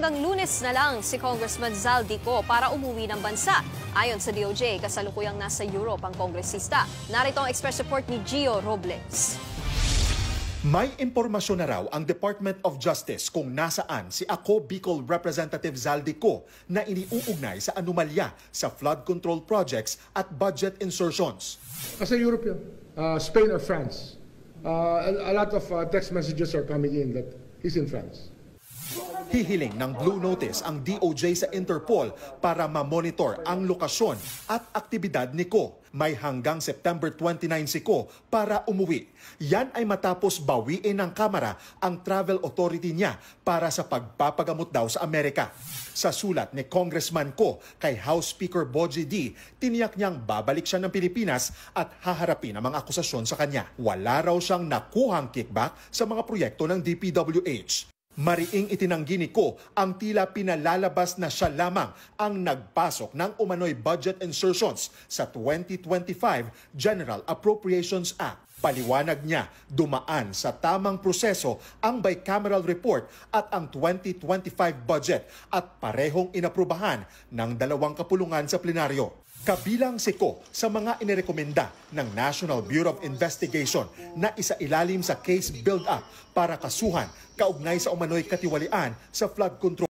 Hanggang Lunes na lang si Congressman Zaldico para umuwi ng bansa. Ayon sa DOJ, kasalukuyang nasa Europe ang kongresista. Narito ang express report ni Gio Robles. May impormasyon na raw ang Department of Justice kung nasaan si Ako Bicol Representative Zaldico na iniuugnay sa anomalya sa flood control projects at budget insertions. As a European, Spain or France, a lot of text messages are coming in that he's in France. Hihiling ng Blue Notice ang DOJ sa Interpol para ma-monitor ang lokasyon at aktibidad ni Ko. May hanggang September 29 si Ko para umuwi. Yan ay matapos bawiin ng Kamara ang travel authority niya para sa pagpapagamot daw sa Amerika. Sa sulat ni Congressman Ko kay House Speaker Boji D, tiniyak niyang babalik siya ng Pilipinas at haharapin ang mga akusasyon sa kanya. Wala raw siyang nakuhang kickback sa mga proyekto ng DPWH. Mariing itinanggi ni Ko ang tila pinalalabas na siya lamang ang nagpasok ng umano'y budget insertions sa 2025 General Appropriations Act. Paliwanag niya, dumaan sa tamang proseso ang bicameral report at ang 2025 budget at parehong inaprubahan ng dalawang kapulungan sa plenaryo. Kabilang si Ko sa mga inirekomenda ng National Bureau of Investigation na isailalim sa case build-up para kasuhan kaugnay sa umano'y katiwalian sa flood control.